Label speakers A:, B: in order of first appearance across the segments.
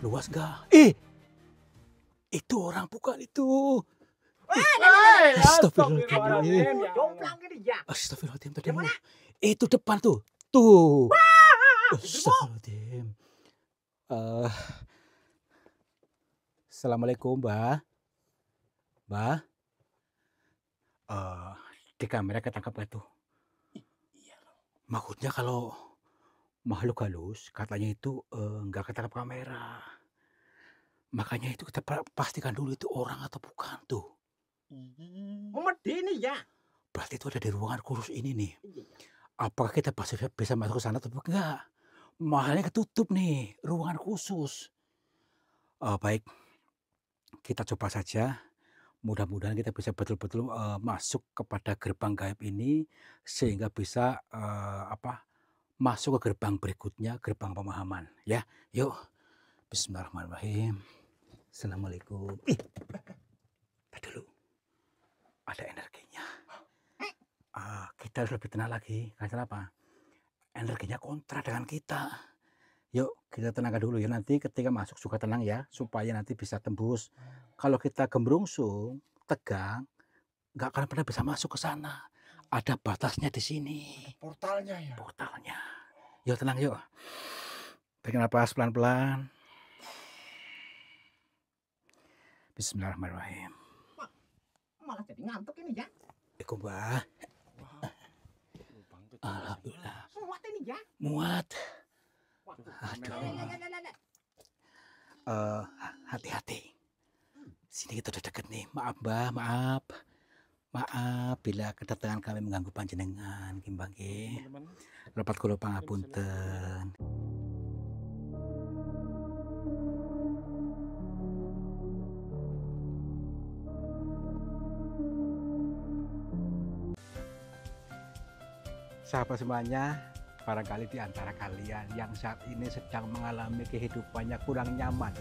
A: Luas gak? Itu orang bukan itu. Astagfirullahaladzim. Astagfirullahaladzim. Tadi mau. Itu depan tuh. Tuh. Astagfirullahaladzim. Assalamualaikum, Mbak. Mbak. Di kamera ketangkap gak tuh? Maksudnya kalau makhluk halus katanya itu nggak ketangkap kamera. Makanya itu kita pastikan dulu itu orang atau bukan tuh.
B: Medeni ya.
A: Berarti itu ada di ruangan khusus ini nih. Apakah kita pasti bisa masuk ke sana atau enggak? Mahalnya ketutup nih, ruangan khusus. Baik, kita coba saja. Mudah-mudahan kita bisa betul-betul masuk kepada gerbang gaib ini sehingga bisa masuk ke gerbang berikutnya, gerbang pemahaman. Ya, yuk. Bismillahirrahmanirrahim. Assalamualaikum. Tadi dulu. Ada energinya. Kita harus lebih tenang lagi. Karena apa? Energinya kontra dengan kita. Yuk, kita tenangkan dulu ya. Nanti ketika masuk juga tenang ya. Supaya nanti bisa tembus. Kalau kita gembrungsung, tegang, nggak akan pernah bisa masuk ke sana. Ada batasnya di sini.
B: Portalnya ya.
A: Portalnya. Yuk, tenang yuk. Tarik nafas pelan-pelan. Bismillahirrahmanirrahim.
B: Malah jadi ngantuk ini ya.
A: Assalamualaikum, Mbak. Alhamdulillah.
B: Muat ini ya.
A: Muat. Aduh. Hati-hati. Sini kita udah deket nih. Maaf, Mbak. Maaf. Maaf bila kedatangan kami mengganggu panjenengan. Kimbang nggih. Lepat kula pangapunten. Sahabat semuanya, barangkali di antara kalian yang saat ini sedang mengalami kehidupannya kurang nyaman.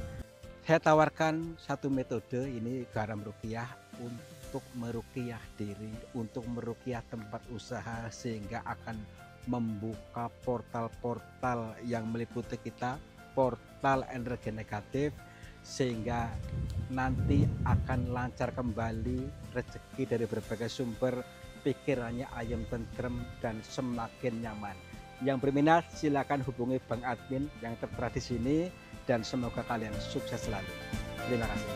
A: Saya tawarkan satu metode ini garam ruqyah untuk meruqyah diri, untuk meruqyah tempat usaha sehingga akan membuka portal-portal yang meliputi kita, portal energi negatif sehingga nanti akan lancar kembali rezeki dari berbagai sumber, pikirannya ayam tentrem dan semakin nyaman. Yang berminat silakan hubungi Bang Admin yang tertera di sini dan semoga kalian sukses selalu. Terima kasih.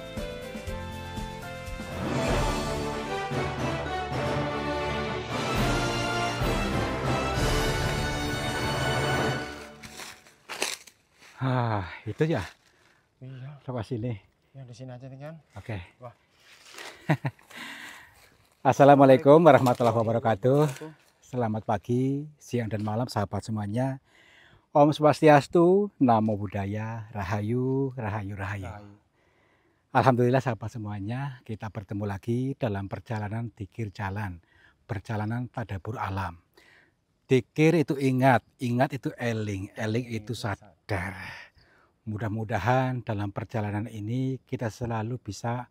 A: Itu ya.
B: Iya.
A: Coba sini.
B: Yang di sini aja nih kan.
A: Oke.
B: Wah.
A: Assalamualaikum warahmatullahi wabarakatuh. Selamat pagi, siang dan malam sahabat semuanya. Om Swastiastu, Namo Buddhaya, Rahayu, Rahayu, Rahayu. Alhamdulillah sahabat semuanya, kita bertemu lagi dalam perjalanan Dzikir Jalan, perjalanan tadabbur alam. Dzikir itu ingat, ingat itu eling, eling itu sadar. Mudah-mudahan dalam perjalanan ini kita selalu bisa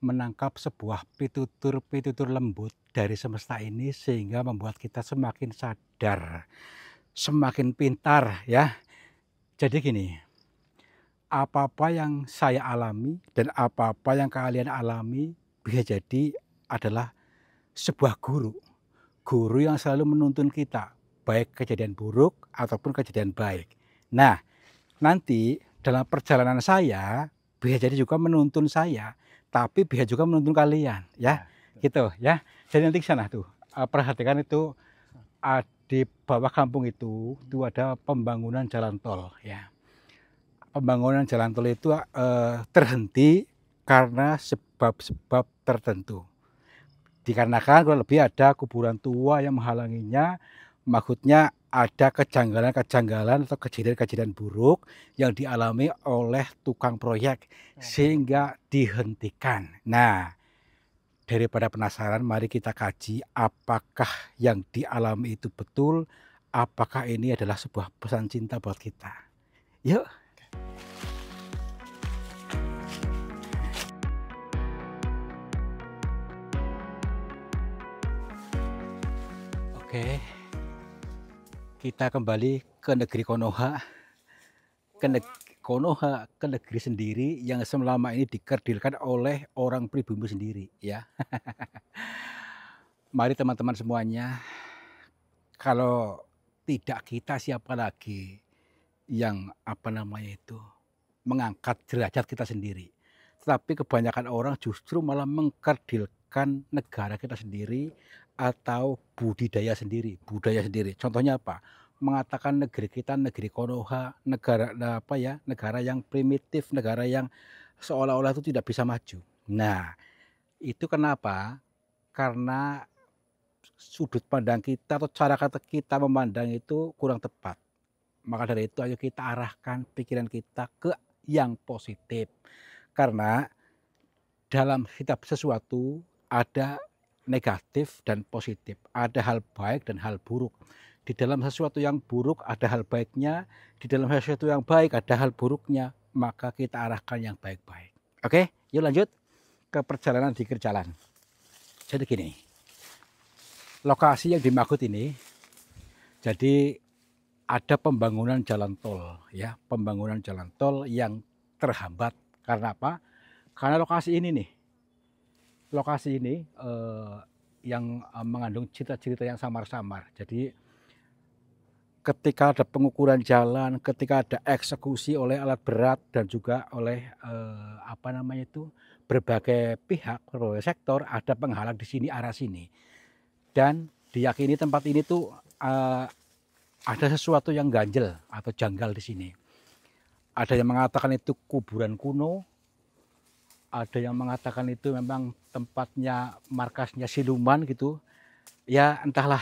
A: menangkap sebuah pitutur-pitutur lembut dari semesta ini sehingga membuat kita semakin sadar, semakin pintar ya. Jadi gini, apa-apa yang saya alami dan apa-apa yang kalian alami bisa jadi adalah sebuah guru. Guru yang selalu menuntun kita, baik kejadian buruk ataupun kejadian baik. Nah, nanti dalam perjalanan saya bisa jadi juga menuntun saya, tapi bisa juga menuntun kalian ya, gitu ya. Jadi nanti ke sana tuh perhatikan itu di bawah kampung itu ada pembangunan jalan tol ya. Pembangunan jalan tol itu terhenti karena sebab-sebab tertentu. Dikarenakan kurang lebih ada kuburan tua yang menghalanginya, maksudnya ada kejanggalan-kejanggalan atau kejadian-kejadian buruk yang dialami oleh tukang proyek sehingga dihentikan. Nah, daripada penasaran, mari kita kaji apakah yang dialami itu betul, apakah ini adalah sebuah pesan cinta buat kita. Yuk. Oke. Kita kembali ke negeri Konoha, Konoha, ke negeri sendiri yang selama ini dikerdilkan oleh orang pribumi sendiri ya. Mari teman-teman semuanya, kalau tidak kita siapa lagi yang apa namanya itu, mengangkat derajat kita sendiri. Tetapi kebanyakan orang justru malah mengkerdilkan negara kita sendiri atau budidaya sendiri, budaya sendiri. Contohnya apa? Mengatakan negeri kita negeri Konoha, negara apa ya, negara yang primitif, negara yang seolah-olah itu tidak bisa maju. Nah, itu kenapa? Karena sudut pandang kita atau cara kata kita memandang itu kurang tepat. Maka dari itu ayo kita arahkan pikiran kita ke yang positif. Karena dalam setiap sesuatu ada negatif dan positif, ada hal baik dan hal buruk. Di dalam sesuatu yang buruk ada hal baiknya, di dalam sesuatu yang baik ada hal buruknya, maka kita arahkan yang baik-baik. Oke, yuk lanjut ke perjalanan di Jalan. Jadi gini, lokasi yang dimaksud ini, jadi ada pembangunan jalan tol, ya, pembangunan jalan tol yang terhambat karena apa? Karena lokasi ini nih, lokasi ini yang mengandung cerita-cerita yang samar-samar. Jadi ketika ada pengukuran jalan, ketika ada eksekusi oleh alat berat dan juga oleh apa namanya itu berbagai pihak, berbagai sektor, ada penghalang di sini arah sini. Dan diyakini tempat ini tuh ada sesuatu yang ganjel atau janggal di sini. Ada yang mengatakan itu kuburan kuno, ada yang mengatakan itu memang tempatnya markasnya siluman gitu. Ya entahlah,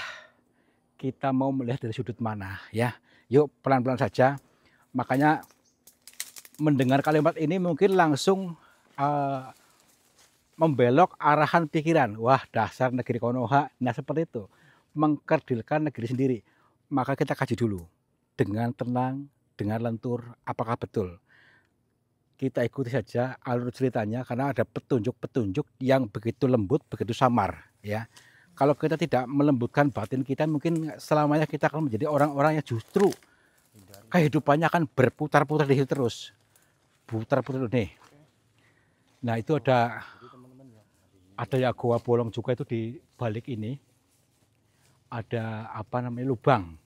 A: kita mau melihat dari sudut mana ya. Yuk pelan-pelan saja. Makanya mendengar kalimat ini mungkin langsung membelok arahan pikiran. Wah, dasar negeri Konoha. Nah seperti itu, mengkerdilkan negeri sendiri. Maka kita kaji dulu dengan tenang, dengan lentur, apakah betul. Kita ikuti saja alur ceritanya karena ada petunjuk-petunjuk yang begitu lembut, begitu samar ya. Kalau kita tidak melembutkan batin kita, mungkin selamanya kita akan menjadi orang-orang yang justru kehidupannya akan berputar-putar di situ terus. Putar-putar nih. Nah, itu ada ya goa bolong juga itu di balik ini. Ada apa namanya lubang.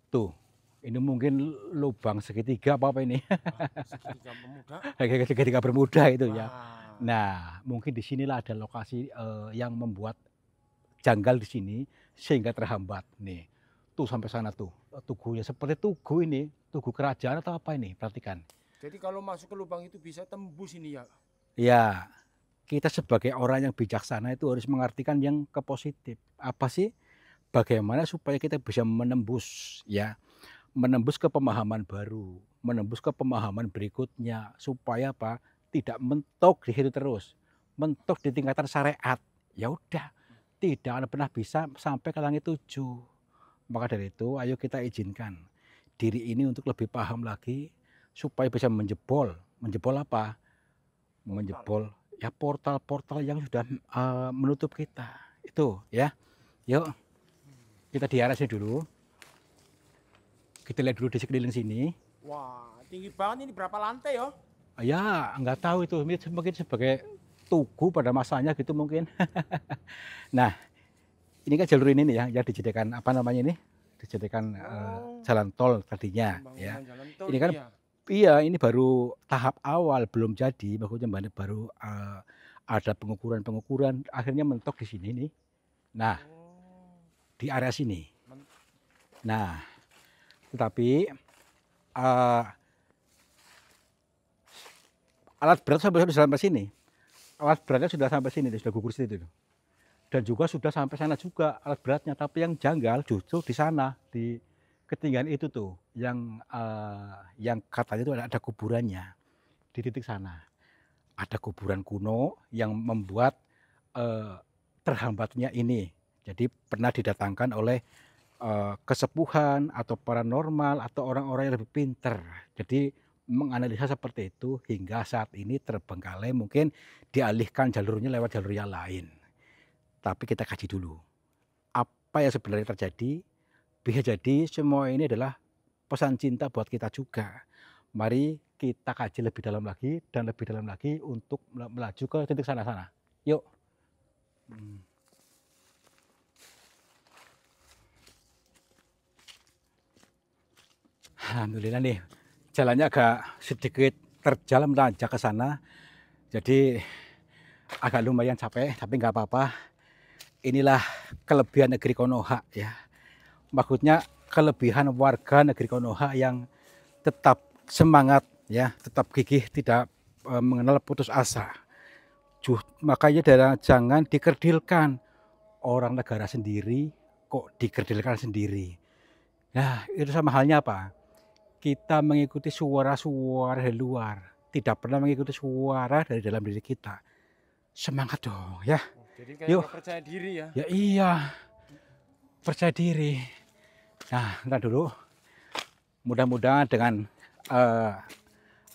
A: Tuh, ini mungkin lubang segitiga apa ini?
B: Segitiga pemuda.
A: Segitiga bermuda itu ya.
B: Wah.
A: Nah, mungkin di sinilah ada lokasi yang membuat janggal di sini sehingga terhambat nih. Tuh sampai sana tuh tugunya seperti tugu ini, tugu kerajaan atau apa ini? Perhatikan.
B: Jadi kalau masuk ke lubang itu bisa tembus ini ya?
A: Ya, kita sebagai orang yang bijaksana itu harus mengartikan yang ke positif. Apa sih? Bagaimana supaya kita bisa menembus ya, menembus ke pemahaman baru, menembus ke pemahaman berikutnya supaya apa? Tidak mentok di situ terus, mentok di tingkatan syariat. Ya udah, tidak akan pernah bisa sampai ke langit 7. Maka dari itu, ayo kita izinkan diri ini untuk lebih paham lagi supaya bisa menjebol. Menjebol apa? Menjebol ya portal-portal yang sudah menutup kita. Itu ya. Yuk. Kita di arah sini dulu. Kita lihat dulu di sekeliling sini.
B: Wah, tinggi banget ini, berapa lantai ya?
A: Ya, nggak tahu itu. Mungkin sebagai tugu pada masanya gitu mungkin. Nah, ini kan jalur ini nih ya, yang dijadikan apa namanya ini? Dijadikan jalan tol tadinya ya.
B: Jalan tol
A: Ini kan
B: ya?
A: iya, ini baru tahap awal, belum jadi. Maksudnya baru ada pengukuran-pengukuran, akhirnya mentok di sini nih. Nah, di area sini. Nah, tetapi alat berat sudah sampai sini. Alat beratnya sudah sampai sini, sudah gugur situ. Dan juga sudah sampai sana juga alat beratnya. Tapi yang janggal justru di sana, di ketinggian itu tuh, yang katanya itu ada kuburannya di titik sana. Ada kuburan kuno yang membuat terhambatnya ini. Jadi pernah didatangkan oleh kesepuhan atau paranormal atau orang-orang yang lebih pinter. Jadi menganalisa seperti itu hingga saat ini terbengkalai, mungkin dialihkan jalurnya lewat jalur yang lain. Tapi kita kaji dulu apa yang sebenarnya terjadi. Bisa jadi semua ini adalah pesan cinta buat kita juga. Mari kita kaji lebih dalam lagi dan lebih dalam lagi untuk melaju ke titik sana-sana. Yuk. Alhamdulillah nih, jalannya agak sedikit terjal menanjak ke sana. Jadi agak lumayan capek, tapi nggak apa-apa. Inilah kelebihan negeri Konoha ya. Maksudnya kelebihan warga negeri Konoha yang tetap semangat ya, tetap gigih, tidak mengenal putus asa. Makanya jangan dikerdilkan. Orang negara sendiri kok dikerdilkan sendiri. Nah, itu sama halnya apa? Kita mengikuti suara-suara dari luar, tidak pernah mengikuti suara dari dalam diri kita. Semangat dong ya.
B: Jadi kayak
A: Yuk.
B: nggak percaya diri ya.
A: Ya iya, percaya diri. Nah, ntar dulu. Mudah-mudahan dengan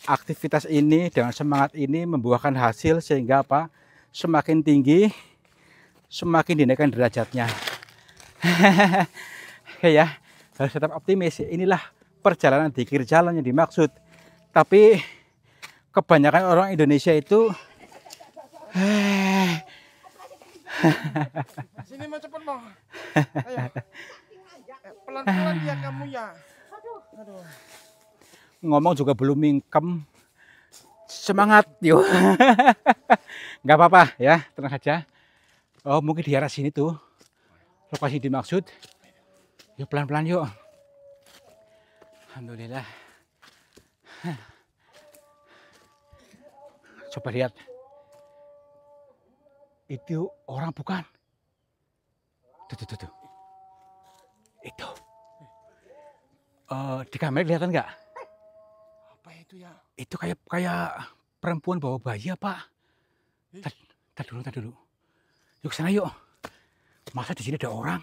A: aktivitas ini, dengan semangat ini membuahkan hasil sehingga apa? Semakin tinggi, semakin dinaikkan derajatnya. Ya, harus tetap optimis. Inilah perjalanan di kiri jalan yang dimaksud. Tapi kebanyakan orang Indonesia itu
B: Sini mau cepet mau. Ayo. Pelan-pelan ya kamu ya. Aduh.
A: ngomong juga belum mingkem. Semangat, yuk. Nggak apa-apa ya, tenang saja. Oh, mungkin di arah sini tuh lokasi dimaksud. Yuk pelan-pelan yuk. Alhamdulillah. Coba lihat. Itu orang bukan? Tuh. Itu. Di kamera kelihatan nggak?
B: Apa itu ya?
A: Itu kayak perempuan bawa bayi apa? Tar dulu. Yuk sana yuk. Masa di sini ada orang?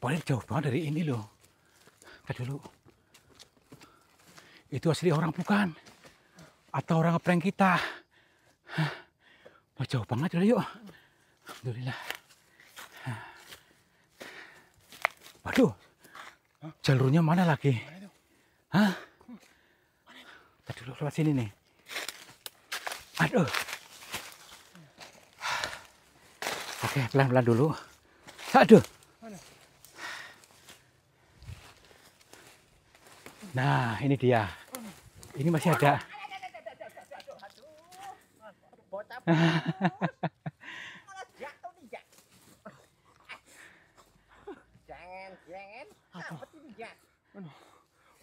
A: Paling jauh banget dari ini loh. Tar dulu. Itu asli orang bukan? Atau orang ngeprank kita? Wah, jauh banget yuk. Alhamdulillah. Waduh. Jalurnya mana lagi? Hah? Tar dulu lewat sini nih. Aduh. Oke, pelan-pelan dulu. Aduh. Nah, ini dia. Ini masih ada.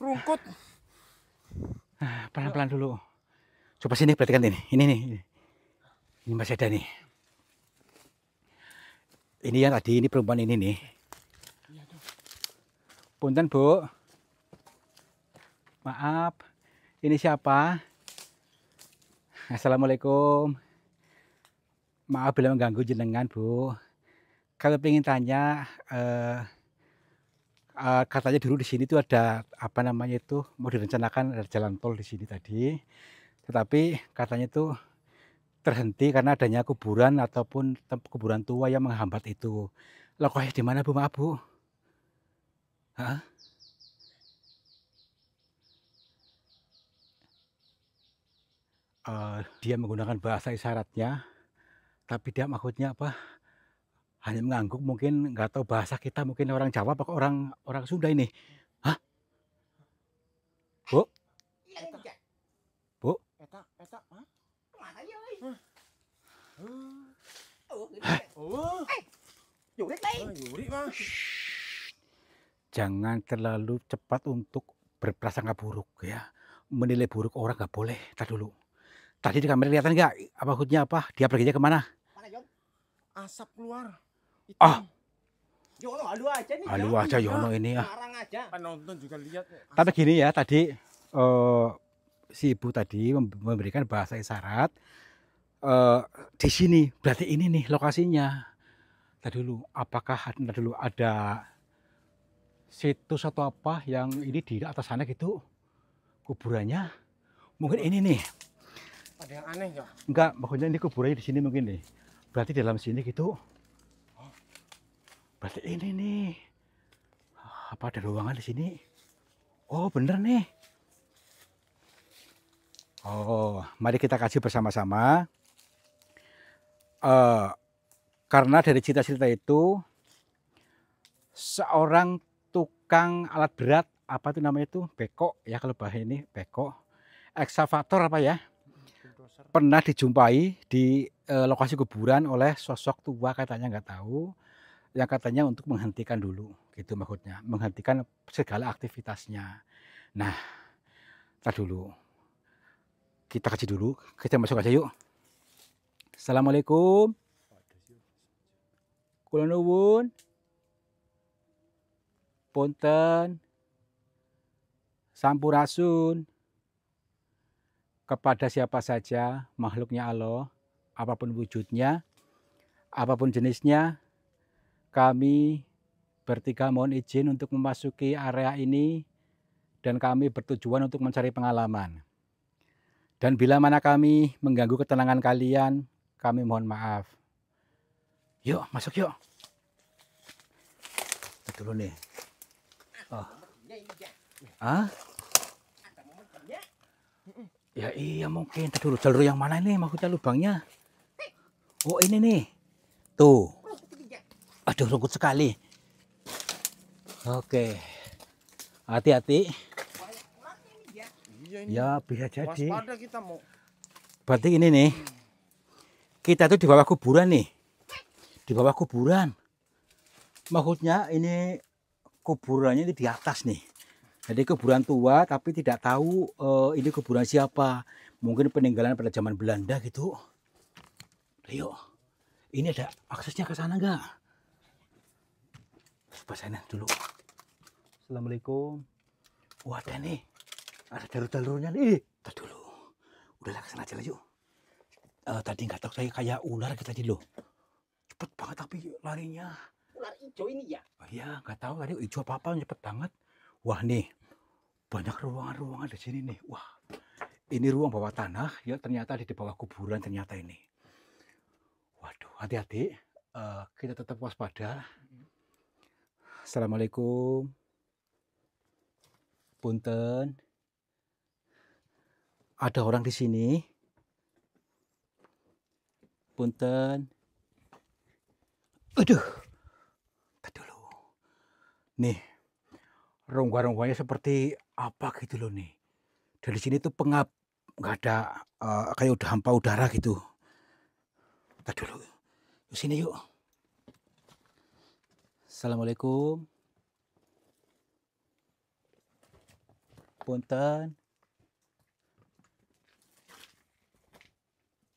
B: Rungkut.
A: Pelan-pelan dulu. Coba sini perhatikan ini. Ini nih. Ini masih ada nih. Ini yang tadi, ini perempuan ini nih. Punten, Bu. Maaf. Ini siapa? Assalamualaikum. Maaf bila mengganggu jenengan, Bu. Kalau pengen tanya, katanya dulu di sini tuh ada apa namanya itu mau direncanakan ada jalan tol di sini tadi, tetapi katanya tuh terhenti karena adanya kuburan ataupun kuburan tua yang menghambat itu. Lokasinya di mana, Bu? Maaf, Bu. Hah? Dia menggunakan bahasa isyaratnya, tapi dia maksudnya apa? Hanya mengangguk, mungkin nggak tahu bahasa kita, mungkin orang Jawa apa orang Sunda ini. Hah? Bu? Bu?
B: Eta, hah? Yuri mah.
A: Jangan terlalu cepat untuk berprasangka buruk ya. Menilai buruk orang nggak boleh. Tar dulu. Tadi di kamera kelihatan nggak? Apa maksudnya apa? Dia perginya kemana?
B: Asap keluar.
A: Ah.
C: Yono halu aja nih.
A: Halu aja Yono ini ya.
C: Larang aja.
B: Penonton juga lihat.
A: Tapi gini ya, tadi si ibu tadi memberikan bahasa isyarat. Di sini berarti ini nih lokasinya. Tadi dulu, apakah ada situs atau apa yang ini di atas sana gitu kuburannya? Mungkin ini nih.
B: Ada yang aneh nggak?
A: Enggak, maksudnya ini kuburannya di sini mungkin nih. Berarti dalam sini gitu. Berarti ini nih. Apa ada ruangan di sini? Oh, bener nih. Oh, mari kita kaji bersama-sama. Karena dari cerita-cerita itu, seorang tukang alat berat, apa itu namanya itu, bekok ya kalau bahasa ini, bekok, ekskavator apa ya,
B: Bulldozer.
A: pernah dijumpai di lokasi kuburan oleh sosok tua katanya nggak tahu, yang katanya untuk menghentikan dulu, gitu maksudnya, menghentikan segala aktivitasnya. Nah, tar dulu, kita kaji dulu, kita masuk aja yuk. Assalamualaikum. Kula nuwun. Punten. Sampurasun. Kepada siapa saja makhluknya Allah, apapun wujudnya, apapun jenisnya, kami bertiga mohon izin untuk memasuki area ini dan kami bertujuan untuk mencari pengalaman. Dan bila mana kami mengganggu ketenangan kalian, kami mohon maaf. Yuk, masuk yuk. Kita dulu nih. Oh. Ah? Ya iya mungkin. Kita dulu jalur yang mana ini maksudnya lubangnya? Oh ini nih. Tuh. Aduh rumput sekali. Oke. Hati-hati.
B: Iya ini.
A: Ya bisa jadi.
B: Waspada kita mau.
A: Berarti ini nih. Kita tuh di bawah kuburan nih. Di bawah kuburan. Maksudnya ini kuburannya ini di atas nih. Jadi kuburan tua tapi tidak tahu ini kuburan siapa. Mungkin peninggalan pada zaman Belanda gitu. Ayo. Ini ada aksesnya ke sana enggak? Coba sana dulu. Assalamualaikum. Wah ada nih. Ada jalur-jalurnya nih. Tadi dulu. Udahlah kesana aja lah yuk. Tadi nggak tahu saya kayak ular kita tadi loh. Cepet banget tapi larinya.
C: Ular hijau ini ya?
A: Oh, iya nggak tahu tadi hijau apa cepet banget. Wah nih banyak ruangan-ruangan di sini nih. Wah ini ruang bawah tanah ya ternyata di bawah kuburan ternyata ini. Waduh hati-hati. Kita tetap waspada. Assalamualaikum. Punten. Ada orang di sini. Punten. Aduh. Tadi dulu. Nih. Rongga-rongganya seperti apa gitu loh nih. Dari sini tuh pengap. Nggak ada kayak udah hampa udara gitu. Tadi dulu. Di sini yuk. Assalamualaikum. Punten.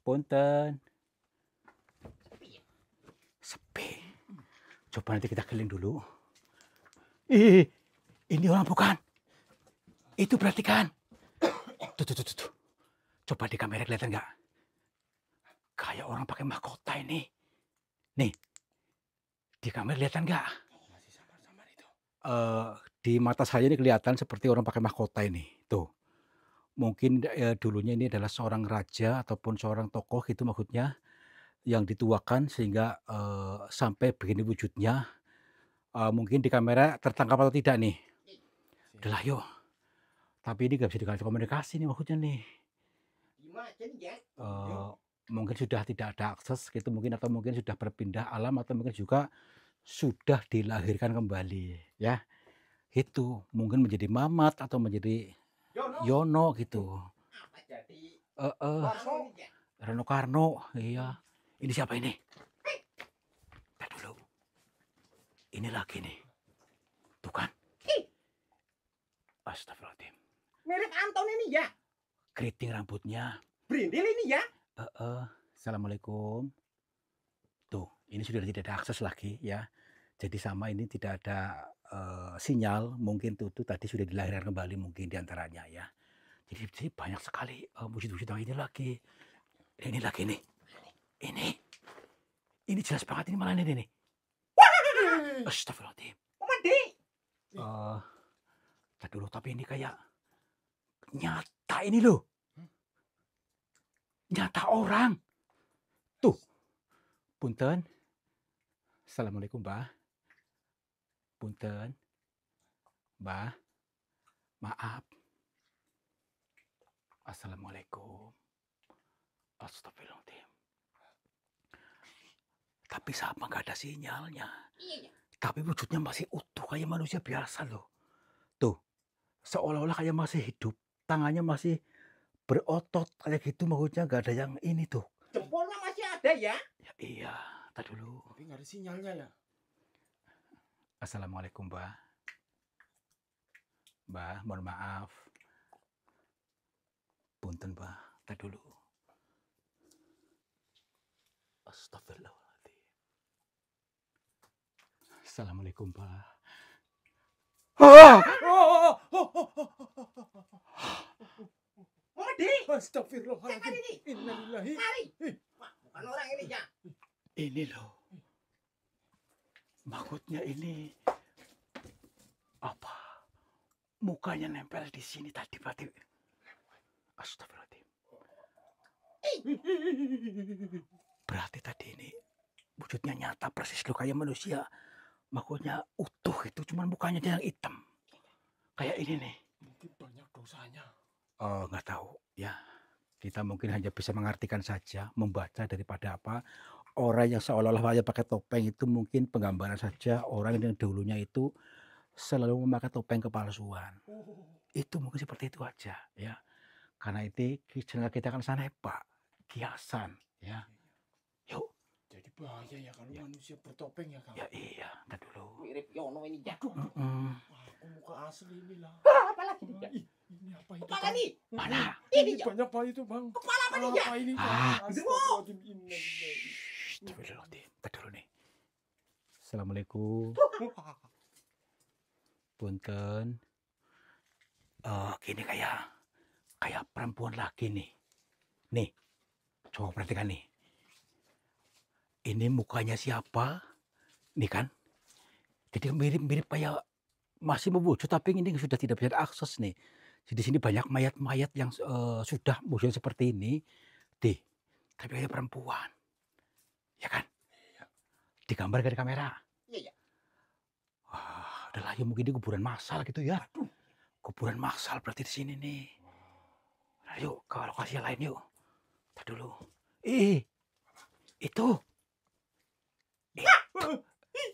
A: Punten. Sepi. Coba nanti kita keliling dulu. Ih, ini orang bukan? Itu berarti kan? Tuh. Coba di kamera kelihatan nggak? Kayak orang pakai mahkota ini. Nih, di kamera kelihatan nggak?
B: Masih samar-samar itu.
A: Di mata saya ini kelihatan seperti orang pakai mahkota ini. Tuh. Mungkin dulunya ini adalah seorang raja ataupun seorang tokoh gitu maksudnya yang dituakan sehingga sampai begini wujudnya. Mungkin di kamera tertangkap atau tidak nih. Udah lah yuk. Tapi ini nggak bisa dikasih komunikasi nih maksudnya nih.
C: Gimana jadi ya?
A: Mungkin sudah tidak ada akses gitu mungkin atau mungkin sudah berpindah alam atau mungkin juga sudah dilahirkan kembali ya. Itu mungkin menjadi Mamat atau menjadi Yono gitu.
C: Apa jadi?
B: Warso.
A: Rano Karno, iya. Ini siapa ini? Lihat dulu. Ini lagi nih. Tuh kan. Astagfirullahaladzim.
C: Mirip Anton ini ya?
A: Keriting rambutnya.
C: Brindil ini ya?
A: Assalamualaikum. Tuh, ini sudah tidak ada akses lagi ya. Jadi sama ini tidak ada sinyal. Mungkin tuh tadi sudah dilahirkan kembali mungkin diantaranya ya. Jadi banyak sekali wujud-wujud yang ini lagi. Ini lagi nih. Ini jelas banget ini malah ini nih. Astagfirullahaladzim.
C: Mandi.
A: Tadi dulu tapi ini kayak nyata ini loh. Nyata orang. Tuh. Punten. Assalamualaikum, Mbah. Punten. Mbah. Maaf. Assalamualaikum. Astagfirullahaladzim. Tapi sama nggak ada sinyalnya.
C: Iya.
A: Tapi wujudnya masih utuh kayak manusia biasa loh. Tuh, seolah-olah kayak masih hidup. Tangannya masih berotot kayak gitu, maksudnya nggak ada yang ini tuh.
C: Jempolnya masih ada ya?
A: Ya iya, tak dulu.
B: Tapi nggak ada sinyalnya ya.
A: Assalamualaikum, Mbah. Mbah, mohon maaf. Punten, Mbah. Tak dulu. Astagfirullahaladzim. Assalamualaikum, Mbah.
C: Modi.
B: Astagfirullahaladzim.
C: ini.
B: Innalillahi.
C: Mari. Wah, bukan orang ini ya.
A: Ini loh. Maksudnya ini apa? Mukanya nempel di sini tadi berarti. Astagfirullahaladzim. Berarti tadi ini wujudnya nyata persis loh kayak manusia. Maksudnya utuh itu, cuman mukanya dia yang hitam. Kayak ini nih.
B: Mungkin banyak dosanya.
A: Oh, nggak tahu ya. Kita mungkin hanya bisa mengartikan saja, membaca daripada apa. Orang yang seolah-olah hanya pakai topeng itu mungkin penggambaran saja orang yang dulunya itu selalu memakai topeng kepalsuan. Itu mungkin seperti itu aja ya. Karena itu channel kita kan sana Pak, kiasan ya. Yuk.
B: Jadi bahaya ya kalau manusia bertopeng ya Kang.
A: Ya iya, ntar dulu.
C: Mirip Yono ini ya.
B: Aduh,
A: Mm-mm.
B: aku muka asli ini lah.
C: Apalagi
B: Wah,
C: ya?
B: ih, ini apa itu?
C: Kepala
B: Kang?
C: nih.
A: Mana?
C: Ini
B: Ini
C: ya.
B: banyak apa itu Bang?
C: Kepala apa nih ya?
B: Apa ini? Kang?
A: Ah.
B: Astagfirullahaladzim, innalillahi.
A: Astagfirullahaladzim. Ntar dulu nih. Assalamualaikum. Punten. Gini kayak perempuan lagi nih. Nih, coba perhatikan nih. Ini mukanya siapa? Nih kan. Jadi mirip-mirip kayak masih mewujud tapi ini sudah tidak bisa diakses nih. Di sini banyak mayat-mayat yang sudah wujud seperti ini. Tapi kayak perempuan. Ya kan? Digambar dari kamera.
C: Iya, iya.
A: Wah, adalah ya mungkin ini kuburan massal gitu ya. Kuburan massal berarti di sini nih. Nah, yuk ke lokasi lain yuk. Tadi dulu. Itu.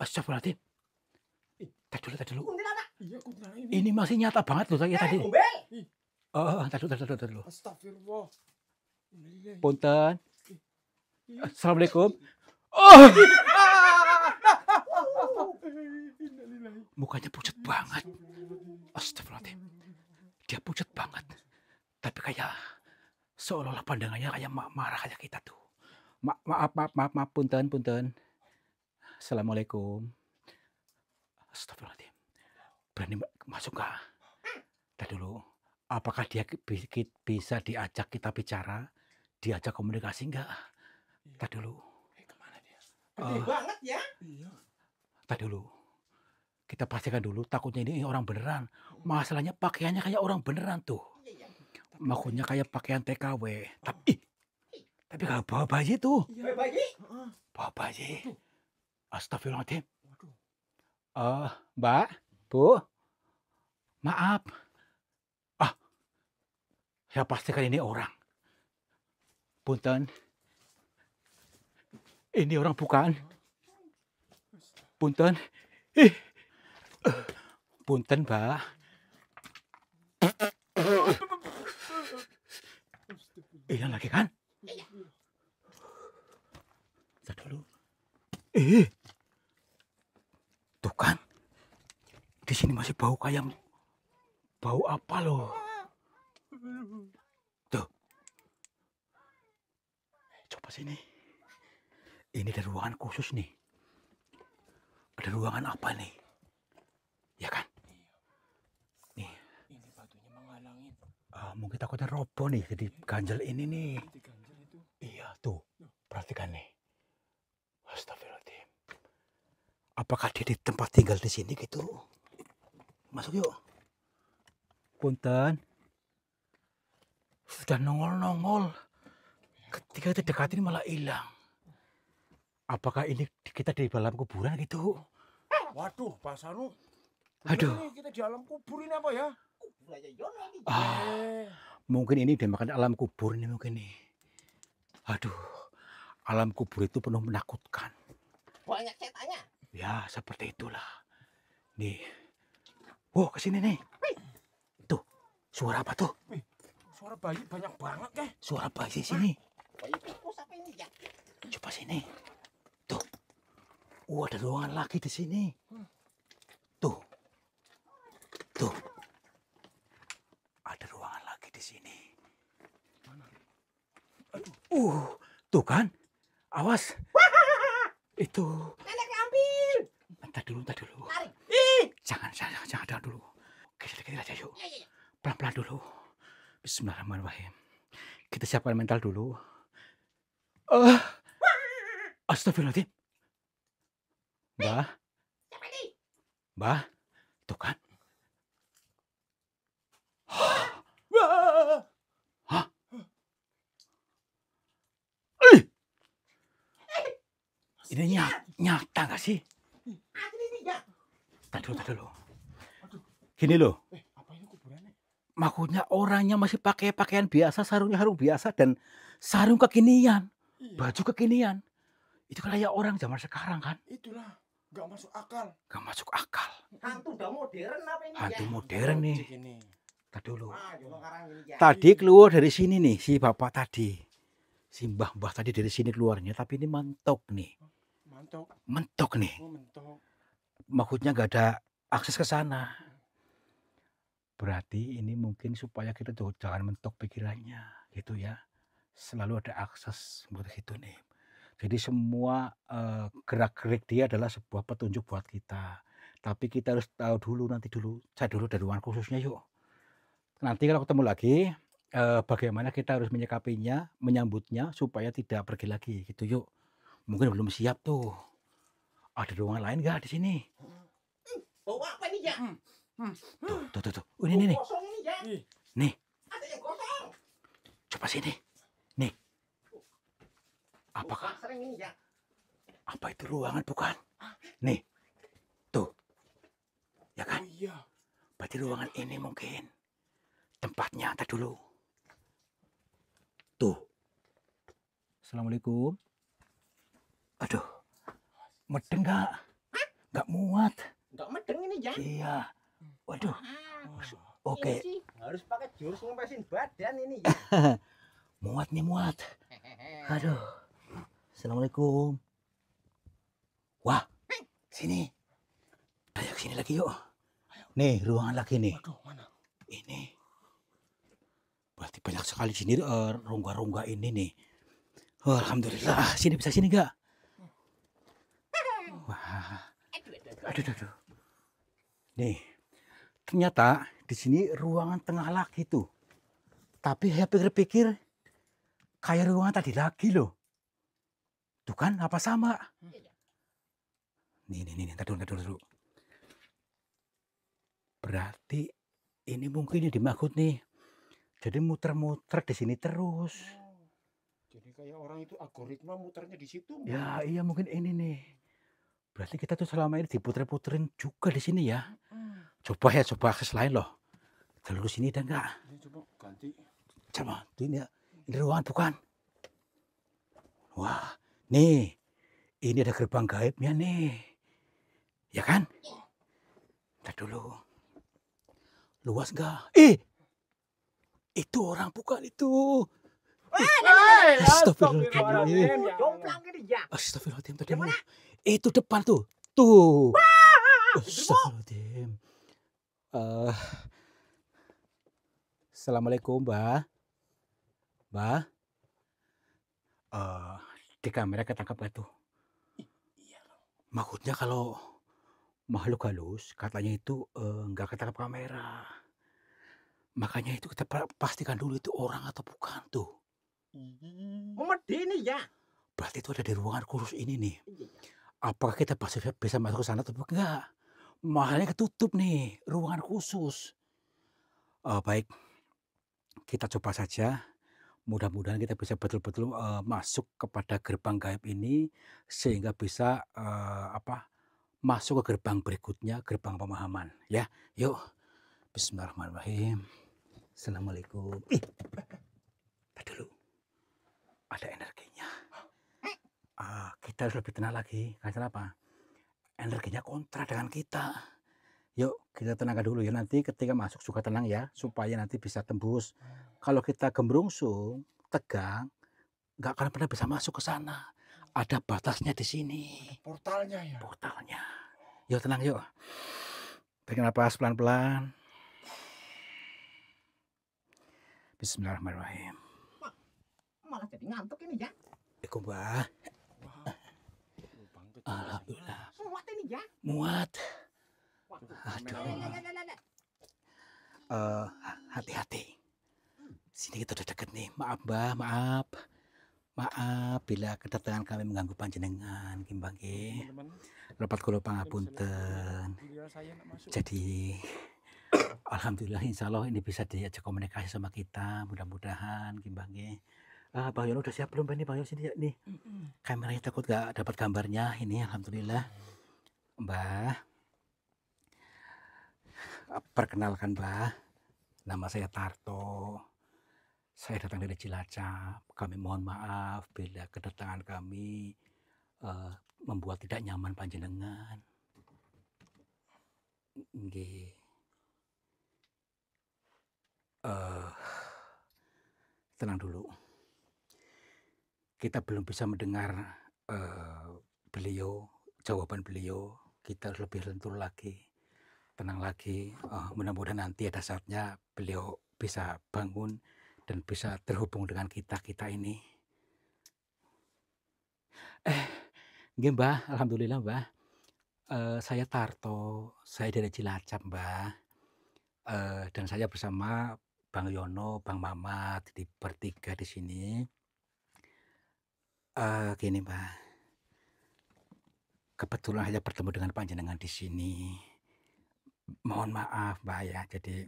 A: Astagfirullahaladzim. Tadi dulu.
C: Kuntilanak.
B: Iya, kuntilanak ini.
A: Ini masih nyata banget loh tadi.
C: Gombel.
A: Tadi dulu.
B: Astagfirullah. Innalillahi.
A: Punten.
B: Ih,
A: Assalamualaikum. Oh,
B: innalillahi.
A: mukanya pucat banget.
B: Astagfirullahaladzim.
A: Astagfirullahaladzim. Dia pucat banget. Tapi kayak seolah-olah pandangannya kayak marah kayak kita tuh. Maaf, punten. Assalamualaikum. Astagfirullahaladzim. Berani masuk nggak? Tadi dulu. Apakah dia bisa diajak kita bicara? Diajak komunikasi nggak? Tadi dulu.
B: Kemana dia?
C: Gede banget ya.
B: Iya.
A: Tadi dulu. Kita pastikan dulu. Takutnya ini orang beneran. Masalahnya pakaiannya kayak orang beneran tuh.
C: Iya, iya.
A: Maksudnya kayak pakaian TKW. Tapi gak bawa bayi tuh.
B: Iya.
C: Bayi.
B: Heeh.
A: Bawa bayi.
B: Waduh.
A: Astagfirullahaladzim.
B: Waduh.
A: Mbak, Bu, maaf. Saya pastikan ini orang. Punten. Ini orang bukan. Punten. Punten, Mbak. Iya lagi kan? Bentar dulu. Tuh kan. Di sini masih bau kayak bau apa loh? Tuh. Coba sini. Ini ada ruangan khusus nih. Ada ruangan apa nih? Ya kan? Nih.
B: Ini batunya menghalangin.
A: Mungkin takutnya roboh nih. Jadi ganjel ini nih.
B: Diganjel itu.
A: Iya tuh. Perhatikan nih. Astagfirullahaladzim. Apakah dia di tempat tinggal di sini gitu? Masuk yuk. Punten. Sudah nongol-nongol. Ketika kita dekatin malah hilang. Apakah ini kita di dalam kuburan gitu?
B: Waduh, Pak Sanu.
A: Aduh.
B: Ini kita di alam kubur ini apa ya?
C: kubur aja Yono ini.
A: Mungkin ini dimakan alam kubur ini mungkin nih. Aduh, alam kubur itu penuh menakutkan.
C: Banyak setannya.
A: Ya, seperti itulah. Nih. Wow, kesini nih. Tuh, suara apa tuh?
B: Suara bayi banyak banget ya.
A: Suara bayi di sini.
C: Bayi tikus apa ini ya?
A: Coba sini. Tuh. Ada ruangan lagi di sini. Tuh. Tuh. Ada ruangan lagi di sini. Tuh kan? Awas. Itu.
C: Nenek ambil.
A: Entar dulu.
C: Tarik.
A: Jangan dulu. Geser aja yuk.
C: Ya, ya, ya.
A: Pelan-pelan dulu. Bismillahirrahmanirrahim. Kita siapkan mental dulu. Astagfirullahaladzim. Mbah,
C: Siapa ini?
A: Mbah, tuh kan? Hah? Ini nyata gak sih?
C: Asli ini ya.
A: Tar dulu. Gini loh,
B: Apa ini kuburannya?
A: maksudnya orangnya masih pakai pakaian biasa, sarungnya sarung biasa, dan sarung kekinian,
B: Iya.
A: baju kekinian. Itu kayak orang zaman sekarang kan?
B: Itulah. Gak masuk akal.
A: Gak masuk akal.
C: Hantu udah modern apa ini
A: Hantu
C: ya?
A: modern nih.
B: Cek ini.
A: Tar dulu.
C: Wah, Yono karang ini ya.
A: Tadi keluar dari sini nih, si bapak tadi. Si mbah-mbah tadi dari sini keluarnya, tapi ini mentok nih. Mentok nih.
B: Oh, mentok.
A: Maksudnya gak ada akses ke sana. Berarti ini mungkin supaya kita tuh jangan mentok pikirannya, gitu ya. Selalu ada akses buat situ nih. Jadi semua gerak-gerik dia adalah sebuah petunjuk buat kita. Tapi kita harus tahu dulu, cari dulu dari ruangan khususnya yuk. Nanti kalau ketemu lagi, bagaimana kita harus menyikapinya, menyambutnya supaya tidak pergi lagi, gitu yuk. Mungkin belum siap tuh. Ada ruangan lain nggak di sini?
C: Bau apa ini ya?
A: Tuh. Ini nih.
C: Kosong ini ya.
A: Nih.
C: Ada yang kosong.
A: Coba sini. Nih. Apakah
C: Sering ini ya.
A: apa itu ruangan bukan? Nih. Tuh. Ya kan?
B: Oh iya.
A: Berarti ruangan ini mungkin tempatnya. Ntar dulu. Tuh. Assalamualaikum. Aduh. Medeng nggak? Nggak muat.
C: Enggak medeng ini ya.
A: Iya. Waduh.
C: Ah,
A: Oke.
C: ini sih harus pakai jurus ngempesin badan ini ya.
A: Muat nih muat. Aduh. Assalamualaikum. Wah. Sini. Ayo sini lagi yuk. Nih ruangan lagi nih.
B: Waduh, mana?
A: Ini. Berarti banyak sekali sini rongga-rongga ini nih. Oh, alhamdulillah. Sini bisa sini nggak? Wah. Aduh. Nih. Ternyata di sini ruangan tengah lagi tuh. Tapi saya pikir-pikir kayak ruangan tadi lagi loh. Tuh kan apa sama? Nih, ntar dulu. Berarti ini mungkin yang dimaksud nih. Jadi muter-muter di sini terus.
B: Jadi kayak orang itu algoritma muternya di situ.
A: Ya, iya mungkin ini nih. Berarti kita tuh selama ini diputer-puterin juga di sini ya. Coba akses lain loh. Jalur sini dan enggak?
B: Ini coba ganti.
A: Coba, ini ruangan bukan? Wah, nih. Ini ada gerbang gaibnya nih. Ya kan? Ntar dulu. Luas enggak? Itu orang bukan itu. Astagfirullahaladzim.
C: Jomplang ini ya.
A: Astagfirullahaladzim. Tadi itu depan tuh. Tuh. Astagfirullahaladzim. Assalamualaikum, Mbak. Mbak. Di kamera ketangkap gak tuh? Maksudnya kalau makhluk halus katanya itu nggak ketangkap kamera. Makanya itu kita pastikan dulu itu orang atau bukan tuh.
C: Memedi ini ya.
A: Berarti itu ada di ruangan khusus ini nih. Apakah kita bisa masuk ke sana atau enggak? Makanya ketutup nih ruangan khusus. Baik, kita coba saja. Mudah-mudahan kita bisa betul-betul masuk kepada gerbang gaib ini sehingga bisa masuk ke gerbang berikutnya, gerbang pemahaman. Ya, yuk Bismillahirrahmanirrahim. Assalamualaikum. Ih, tar dulu. Ada energinya. Kita harus lebih tenang lagi. Karena apa? Energinya kontra dengan kita. Yuk kita tenangkan dulu ya, nanti ketika masuk juga tenang ya, supaya nanti bisa tembus. Kalau kita gembrungsung, tegang, nggak akan pernah bisa masuk ke sana. Ada batasnya di sini.
B: Portalnya ya.
A: Portalnya. Yuk tenang yuk. Tarik nafas pelan-pelan. Bismillahirrahmanirrahim.
C: Malah jadi ngantuk ini ya.
A: Iku mbah.
B: Lubang kecil.
A: Alhamdulillah.
C: Muat ini ya.
A: Muat.
B: Waduh,
A: Aduh. Hati-hati. Sini kita udah deket nih. Maaf mbah, maaf. Maaf bila kedatangan kami mengganggu panjenengan, Kimbang nggih.
B: teman-teman.
A: Lepat kula pangapunten.
B: Beliau saya nak masuk.
A: Jadi alhamdulillah insya Allah ini bisa diajak komunikasi sama kita, mudah-mudahan Kimbang nggih. Bang Yono udah siap belum nih Bang Yono sini nih? Kameranya takut gak dapat gambarnya ini, alhamdulillah. Mbah, perkenalkan Mbah, nama saya Tarto. Saya datang dari Cilacap. Kami mohon maaf bila kedatangan kami membuat tidak nyaman panjenengan. Nggih. Tenang dulu. Kita belum bisa mendengar beliau, jawaban beliau. Kita harus lebih lentur lagi, tenang lagi. Mudah-mudahan nanti ada saatnya beliau bisa bangun dan bisa terhubung dengan kita ini. Nggih Mbah, alhamdulillah Mbah. Saya Tarto, saya dari Cilacap Mbah. Dan saya bersama Bang Yono, Bang Mamat di bertiga di sini. Gini Mbah, kebetulan saya bertemu dengan panjenengan di sini. Mohon maaf Mbah ya, jadi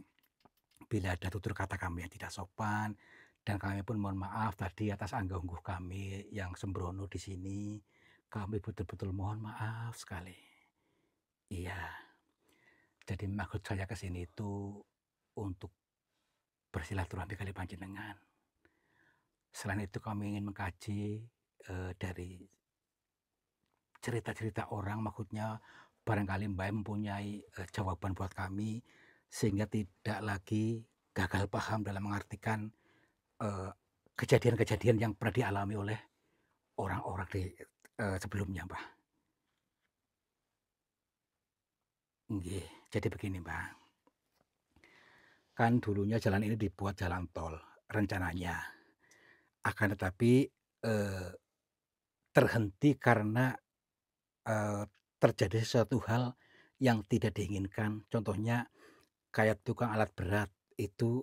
A: bila ada tutur kata kami yang tidak sopan, dan kami pun mohon maaf tadi atas angguh kami yang sembrono di sini. Kami betul-betul mohon maaf sekali. Iya. Jadi maksud saya ke sini itu untuk bersilaturahmi kali panjenengan. Selain itu kami ingin mengkaji dari cerita-cerita orang, maksudnya barangkali Mbak mempunyai jawaban buat kami sehingga tidak lagi gagal paham dalam mengartikan kejadian-kejadian yang pernah dialami oleh orang-orang di sebelumnya, Mbak. Nggih, jadi begini, Mbak. Kan dulunya jalan ini dibuat jalan tol rencananya. Akan tetapi terhenti karena terjadi sesuatu hal yang tidak diinginkan. Contohnya kayak tukang alat berat itu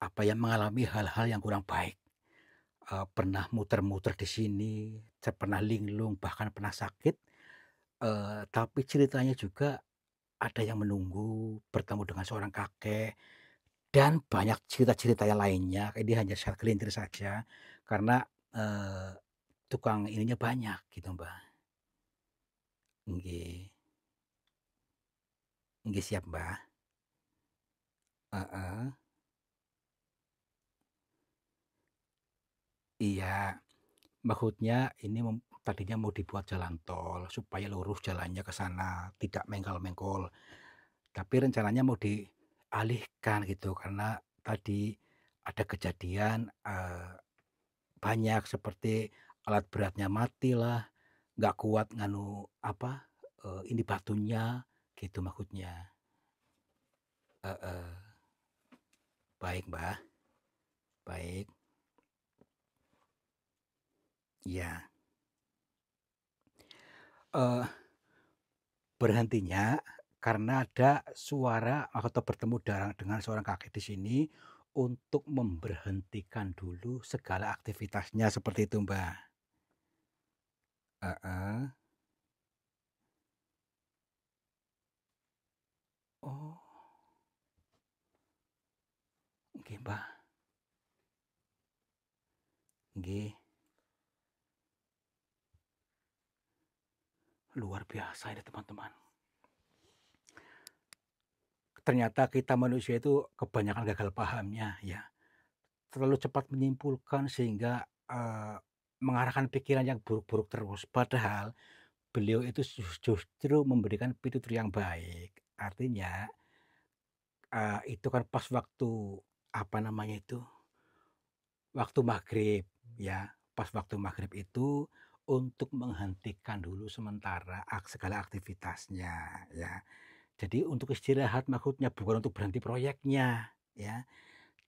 A: mengalami hal-hal yang kurang baik. Pernah muter-muter di sini, pernah linglung, bahkan pernah sakit. Tapi ceritanya juga ada yang menunggu bertemu dengan seorang kakek dan banyak cerita-cerita yang lainnya. Ini hanya segelintir saja karena tukang ininya banyak gitu, Mbak. Nggih. Nggih siap, Mbak. Heeh. Iya, maksudnya ini tadinya mau dibuat jalan tol supaya lurus jalannya ke sana, tidak mengkol-mengkol. Tapi rencananya mau dialihkan gitu karena tadi ada kejadian banyak seperti alat beratnya mati lah, nggak kuat nganu ini batunya gitu maksudnya. Baik Mbah, baik. Iya. Berhentinya karena ada suara atau bertemu dengan seorang kakek di sini untuk memberhentikan dulu segala aktivitasnya seperti itu, Mbak. Heeh. Oh, nggih, Mbak. Nggih. Luar biasa ini teman-teman. ternyata kita manusia itu kebanyakan gagal pahamnya ya, terlalu cepat menyimpulkan sehingga, mengarahkan pikiran yang buruk-buruk terus. Padahal beliau itu justru memberikan pitutur yang baik. Artinya, itu kan pas waktu, apa namanya itu, waktu maghrib ya, pas waktu maghrib itu untuk menghentikan dulu sementara segala aktivitasnya ya. Jadi untuk istirahat maksudnya bukan untuk berhenti proyeknya ya.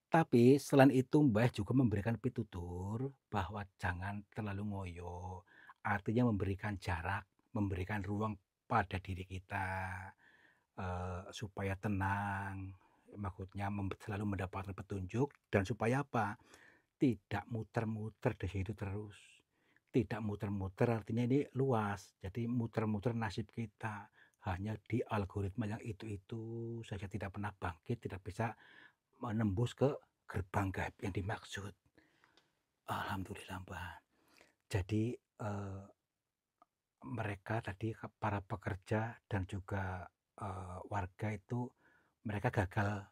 A: Tapi selain itu Mbah juga memberikan pitutur bahwa jangan terlalu ngoyo, artinya memberikan jarak, memberikan ruang pada diri kita, supaya tenang, maksudnya selalu mendapatkan petunjuk dan supaya apa, tidak muter-muter di situ terus. Tidak muter-muter artinya ini luas, jadi muter-muter nasib kita hanya di algoritma yang itu-itu saja, tidak pernah bangkit, tidak bisa menembus ke gerbang gaib yang dimaksud. Alhamdulillah, Mbak. Jadi, mereka tadi para pekerja dan juga, warga itu mereka gagal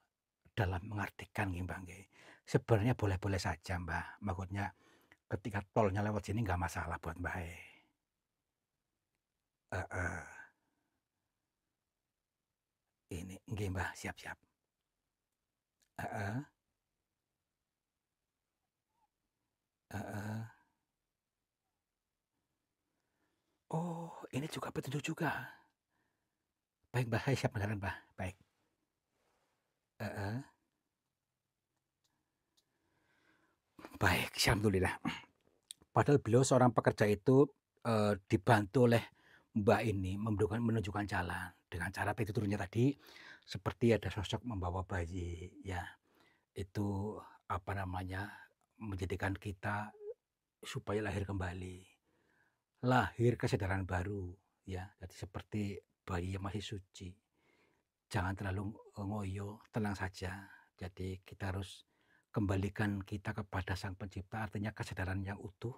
A: dalam mengartikan nggih, Mbak, nggih. Sebenarnya boleh-boleh saja, Mbak, maksudnya ketika tolnya lewat sini nggak masalah buat Mbak, heeh. Ini nggih, Mbah, siap siap. Heeh heeh. Oh, ini juga petunjuk juga. Baik, Mbah, saya siap dengarkan, Mbah, baik. Heeh. Baik, alhamdulillah. Padahal beliau seorang pekerja itu, dibantu oleh Mbak ini menunjukkan jalan dengan cara pituturnya tadi seperti ada sosok membawa bayi ya, itu apa namanya, menjadikan kita supaya lahir kembali, lahir kesadaran baru ya, jadi seperti bayi yang masih suci. Jangan terlalu, ngoyo, tenang saja. Jadi kita harus kembalikan kita kepada Sang Pencipta, artinya kesadaran yang utuh,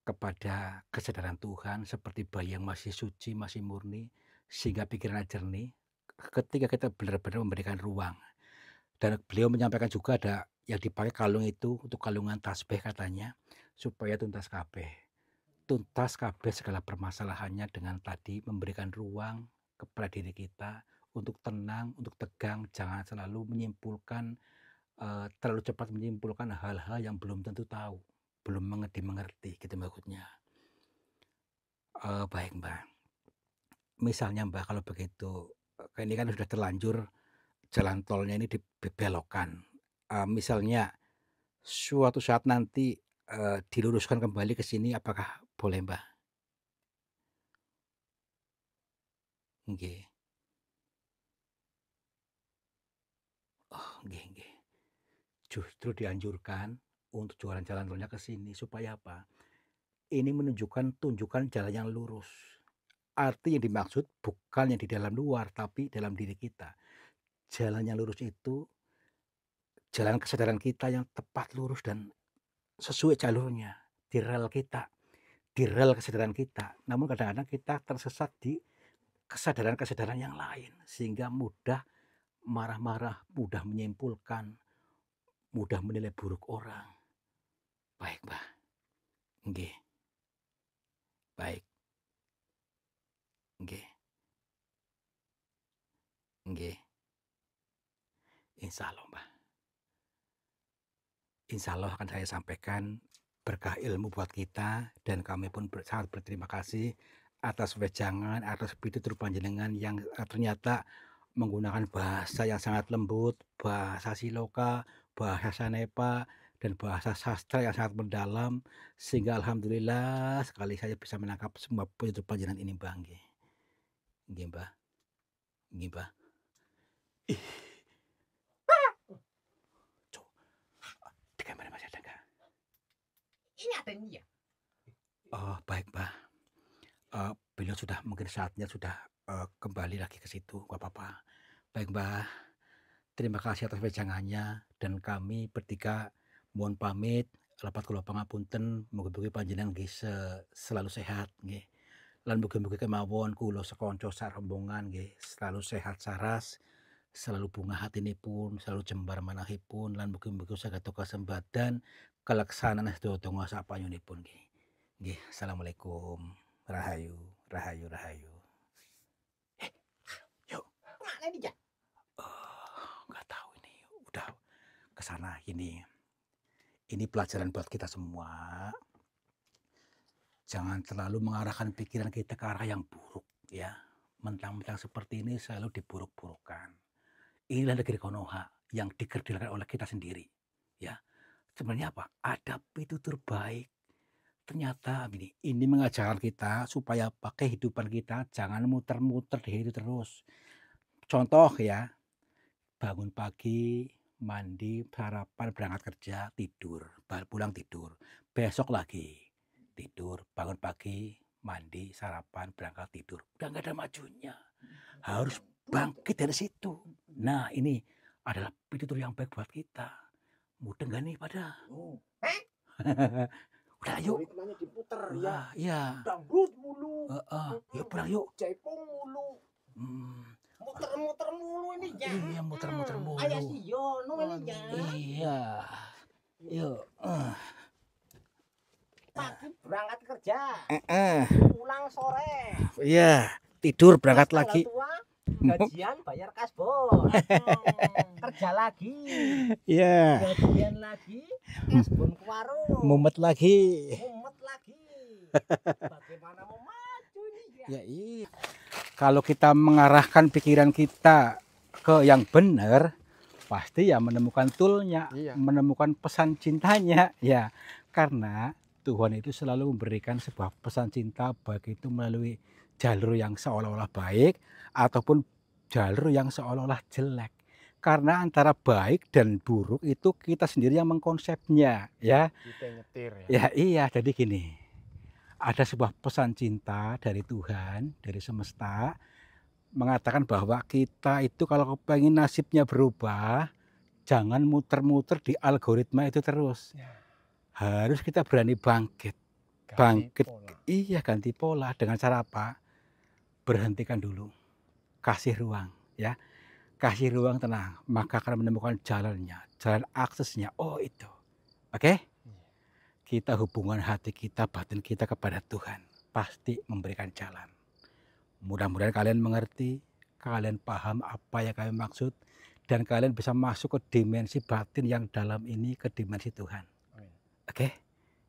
A: kepada kesadaran Tuhan seperti bayi yang masih suci, masih murni, sehingga pikirannya jernih. Ketika kita benar-benar memberikan ruang dan beliau menyampaikan juga ada yang dipakai kalung itu untuk kalungan tasbih katanya, supaya tuntas kabeh segala permasalahannya dengan tadi memberikan ruang kepada diri kita untuk tenang, untuk tegang, jangan selalu menyimpulkan, terlalu cepat menyimpulkan hal-hal yang belum tentu tahu, belum mengerti gitu maksudnya. Baik, Mbak. Misalnya, Mbak, kalau begitu, ini kan sudah terlanjur jalan tolnya ini dibelokkan. Misalnya suatu saat nanti, diluruskan kembali ke sini apakah boleh, Mbak? Nggih. Oh, nggih nggih. Justru dianjurkan untuk jualan jalan tolnya ke sini supaya apa? Ini tunjukkan jalan yang lurus. Arti yang dimaksud bukan yang di dalam luar, tapi dalam diri kita. Jalan yang lurus itu jalan kesadaran kita yang tepat lurus dan sesuai jalurnya, di rel kita, di rel kesadaran kita. Namun kadang-kadang kita tersesat di kesadaran-kesadaran yang lain sehingga mudah marah-marah, mudah menyimpulkan, mudah menilai buruk orang. Baik, Mbah. Nggih, baik. Nggih, nggih. Insyaallah, Mbah. Insyaallah akan saya sampaikan berkah ilmu buat kita dan kami pun sangat berterima kasih atas wejangan, atas pitutur panjenengan yang, ternyata menggunakan bahasa yang sangat lembut, bahasa Siloka, bahasa Sanepa, dan bahasa sastra yang sangat mendalam, sehingga alhamdulillah sekali saya bisa menangkap semua pitutur panjenengan ini, Mbah, nggih. Nggih, Mbah. Nggih, Mbah. Ih, co di kamar masih ada nggak?
C: Ini ada ini ya.
A: Oh, baik, Mbah. Beliau sudah mungkin saatnya sudah, kembali lagi ke situ, nggak apa-apa. Baik, Mbah, terima kasih atas wejangannya dan kami bertiga mohon pamit, lapat kula pangapunten, mugi-mugi panjenengan nggih selalu sehat nggih. Lan mugi-mugi kemawon kula sekonco sarombongan nggih selalu sehat saras selalu bunga hatinipun, selalu jembar manahipun, lan mugi-mugi saged kasembadan kaleksanan sedaya donga sapanyunipun nggih. Nggih, assalamualaikum. Rahayu, rahayu, rahayu. Yuk.
C: Kemana ini ya?
A: Nggak tahu ini, udah ke sana ini. Ini pelajaran buat kita semua. Jangan terlalu mengarahkan pikiran kita ke arah yang buruk ya. Mentang-mentang seperti ini selalu diburuk-burukkan. Inilah negeri Konoha yang dikerdilkan oleh kita sendiri. Ya, sebenarnya apa? Adab itu terbaik. Ternyata ini mengajarkan kita supaya pakai kehidupan kita jangan muter-muter di situ terus. Contoh ya, bangun pagi, mandi, sarapan, berangkat kerja, tidur, pulang tidur. Besok lagi tidur, bangun pagi, mandi, sarapan, berangkat tidur. Udah nggak ada majunya. Harus bangkit dari situ. Nah, ini adalah pitutur yang baik buat kita. Mudah nggak nih pada? Udah yuk.
B: Ritmenya diputer ya.
A: Iya.
B: Dangdut mulu.
A: Yuk pulang yuk.
B: Jaipong mulu. Muter-muter mulu ini ya.
A: Iya, muter-muter mulu.
C: Ayah si Yono ini ya.
A: Iya. Yuk.
C: Pagi berangkat kerja. Pulang sore.
A: Iya, tidur berangkat
C: Pas
A: lagi.
C: tanggal tua, gajian bayar kasbon. Kerja lagi.
A: Iya.
C: Gajian lagi. Kasbon ke warung.
A: Mumet lagi.
C: Mumet lagi. Bagaimana mau maju ini ya?
A: Ya iya. Kalau kita mengarahkan pikiran kita ke yang benar, pasti ya menemukan toolnya,
B: Iya.
A: menemukan pesan cintanya. Ya, karena Tuhan itu selalu memberikan sebuah pesan cinta baik itu melalui jalur yang seolah-olah baik ataupun jalur yang seolah-olah jelek. Karena antara baik dan buruk itu kita sendiri yang mengkonsepnya, ya.
B: Kita nyetir ya.
A: Ya iya, jadi gini. Ada sebuah pesan cinta dari Tuhan, dari semesta mengatakan bahwa kita itu kalau pengen nasibnya berubah, jangan muter-muter di algoritma itu terus.
B: Ya.
A: Harus kita berani bangkit.
B: Ganti
A: Bangkit.
B: pola.
A: Iya, ganti pola dengan cara apa? Berhentikan dulu. Kasih ruang, ya. Kasih ruang, tenang, maka akan menemukan jalannya, jalan aksesnya. Oh, itu. Oke? Kita hubungan hati kita, batin kita kepada Tuhan pasti memberikan jalan. Mudah-mudahan kalian mengerti, kalian paham apa yang kami maksud, dan kalian bisa masuk ke dimensi batin yang dalam ini, ke dimensi Tuhan. Oke,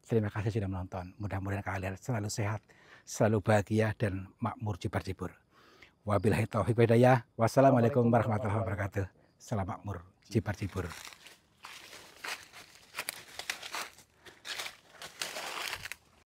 A: terima kasih sudah menonton. Mudah-mudahan kalian selalu sehat, selalu bahagia, dan makmur jibar-jibur. Wabillahi taufiq wal hidayah. Wassalamualaikum warahmatullahi wabarakatuh. Salam makmur jibar-jibur.